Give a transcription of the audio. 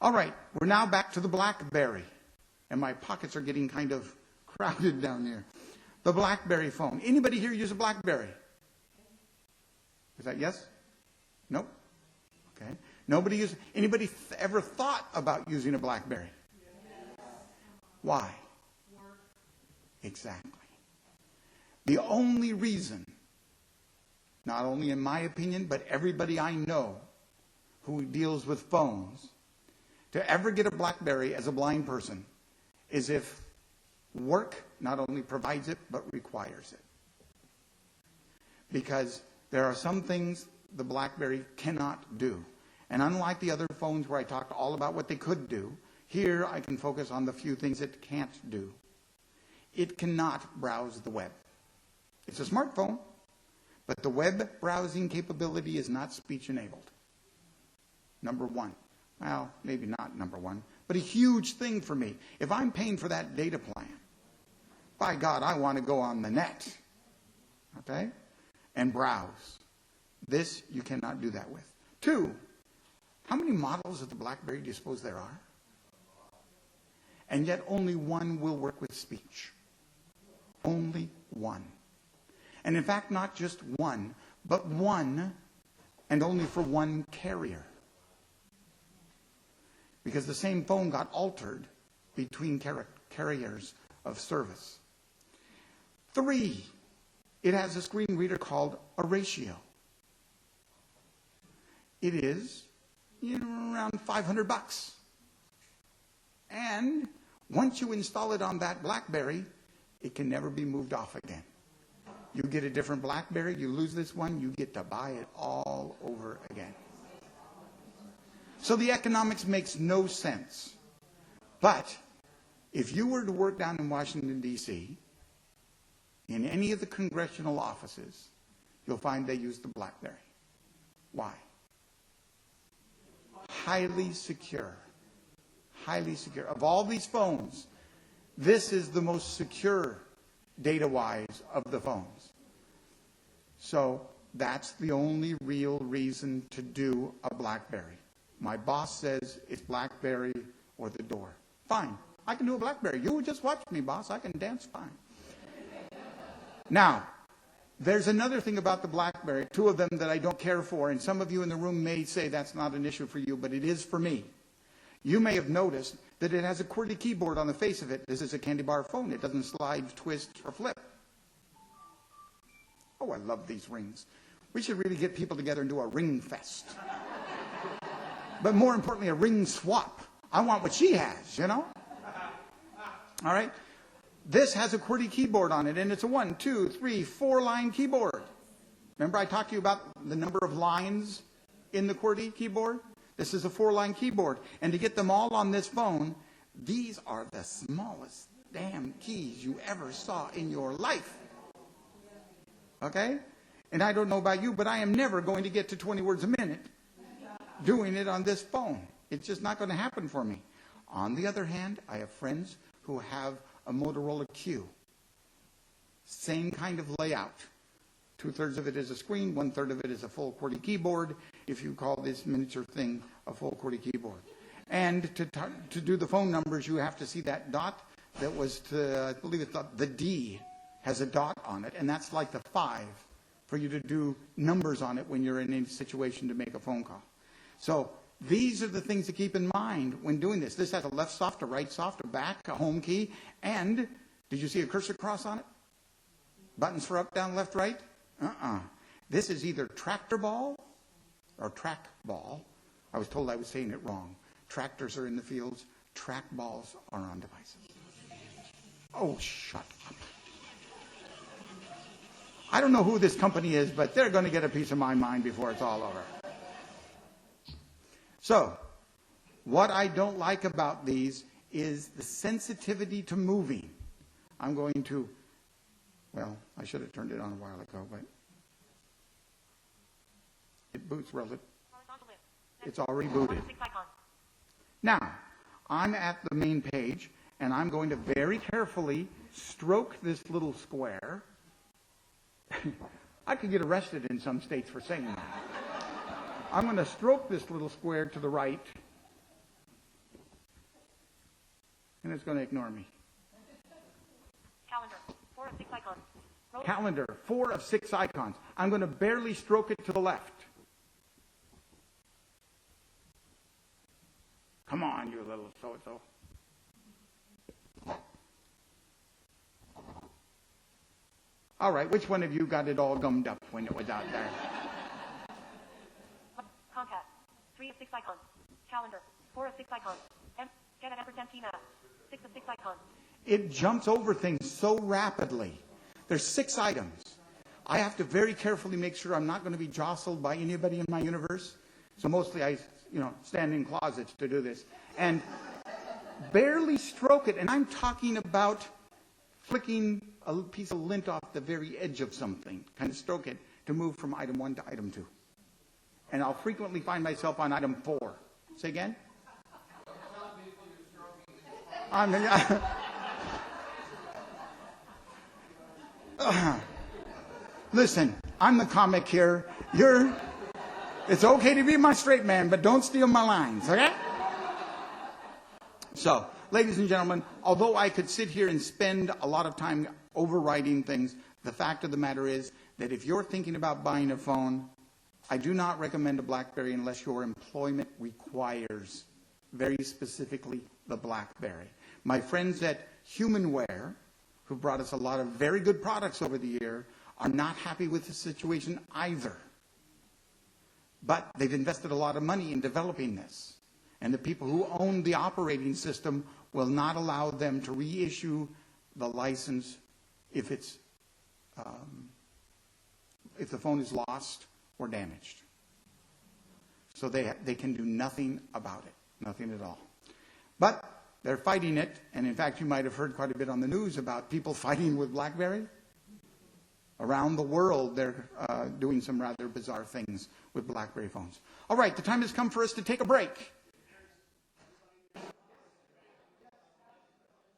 All right, we're now back to the Blackberry. And my pockets are getting kind of crowded down here. The Blackberry phone. Anybody here use a Blackberry? Is that yes? Nope. Okay. Nobody use. Anybody ever thought about using a Blackberry? Yes. Why? Work. Exactly. The only reason, not only in my opinion, but everybody I know who deals with phones, to ever get a Blackberry as a blind person is if work not only provides it, but requires it. Because there are some things the Blackberry cannot do. And unlike the other phones where I talked all about what they could do, here I can focus on the few things it can't do. It cannot browse the web. It's a smartphone, but the web browsing capability is not speech enabled. Number one. Well, maybe not number one, but a huge thing for me. If I'm paying for that data plan, by God, I want to go on the net, okay, and browse. This you cannot do that with. 2, how many models of the Blackberry do you suppose there are? And yet only one will work with speech. Only one. And in fact, not just one, but one and only for one carrier. Because the same phone got altered between carriers of service. 3, it has a screen reader called a ratio. It is around $500. And once you install it on that Blackberry, it can never be moved off again. You get a different Blackberry, you lose this one, you get to buy it all over again. So the economics makes no sense. But if you were to work down in Washington, D.C., in any of the congressional offices, you'll find they use the Blackberry. Why? Highly secure. Highly secure. Of all these phones, this is the most secure data-wise of the phones. So that's the only real reason to do a Blackberry. My boss says it's Blackberry or the door. Fine. I can do a Blackberry. You just watch me, boss. I can dance fine. Now, there's another thing about the Blackberry, 2 of them that I don't care for, and some of you in the room may say that's not an issue for you, but it is for me. You may have noticed that it has a QWERTY keyboard on the face of it. This is a candy bar phone. It doesn't slide, twist, or flip. Oh, I love these rings. We should really get people together and do a ring fest. But more importantly, a ring swap. I want what she has, you know? All right? This has a QWERTY keyboard on it, and it's a 1, 2, 3, 4-line keyboard. Remember I talked to you about the number of lines in the QWERTY keyboard? This is a 4-line keyboard. And to get them all on this phone, these are the smallest damn keys you ever saw in your life. Okay? And I don't know about you, but I am never going to get to 20 words a minute doing it on this phone. It's just not going to happen for me. On the other hand, I have friends who have a Motorola Q. Same kind of layout. 2/3 of it is a screen, 1/3 of it is a full QWERTY keyboard, if you call this miniature thing a full QWERTY keyboard. And to do the phone numbers, you have to see that dot that was to, I believe it's the D has a dot on it, and that's like the 5 for you to do numbers on it when you're in any situation to make a phone call. So these are the things to keep in mind when doing this. This has a left soft, a right soft, a back, a home key, and did you see a cursor cross on it? Buttons for up, down, left, right? This is either tractor ball or track ball. I was told I was saying it wrong. Tractors are in the fields. Track balls are on devices. Oh, shut up. I don't know who this company is, but they're going to get a piece of my mind before it's all over. So, what I don't like about these is the sensitivity to moving. I'm going to, well, I should have turned it on a while ago, but it boots relative. It's already booted. Now, I'm at the main page, and I'm going to very carefully stroke this little square. I could get arrested in some states for saying that. I'm going to stroke this little square to the right, And it's going to ignore me. Calendar, 4 of 6 icons. Calendar, 4 of 6 icons. I'm going to barely stroke it to the left. Come on, you little so-and-so. All right, which one of you got it all gummed up when it was out there? Contact, 3 of 6 icons. Calendar, 4 of 6 icons. Get an ampersand Tina, 6 of 6 icons. It jumps over things so rapidly. There's 6 items. I have to very carefully make sure I'm not going to be jostled by anybody in my universe. So mostly I, stand in closets to do this. And barely stroke it. And I'm talking about flicking a piece of lint off the very edge of something. Kind of stroke it to move from item 1 to item 2. And I'll frequently find myself on item 4. Say again? Listen, I'm the comic here. It's okay to be my straight man, but don't steal my lines, okay? So, ladies and gentlemen, although I could sit here and spend a lot of time overwriting things, the fact of the matter is that if you're thinking about buying a phone, I do not recommend a BlackBerry unless your employment requires, very specifically, the BlackBerry. My friends at Humanware, who brought us a lot of very good products over the year, are not happy with the situation either. But they've invested a lot of money in developing this. And the people who own the operating system will not allow them to reissue the license if the phone is lost or damaged. So they can do nothing about it, nothing at all. But they're fighting it, and in fact you might have heard quite a bit on the news about people fighting with BlackBerry. Around the world they're doing some rather bizarre things with BlackBerry phones. All right, the time has come for us to take a break.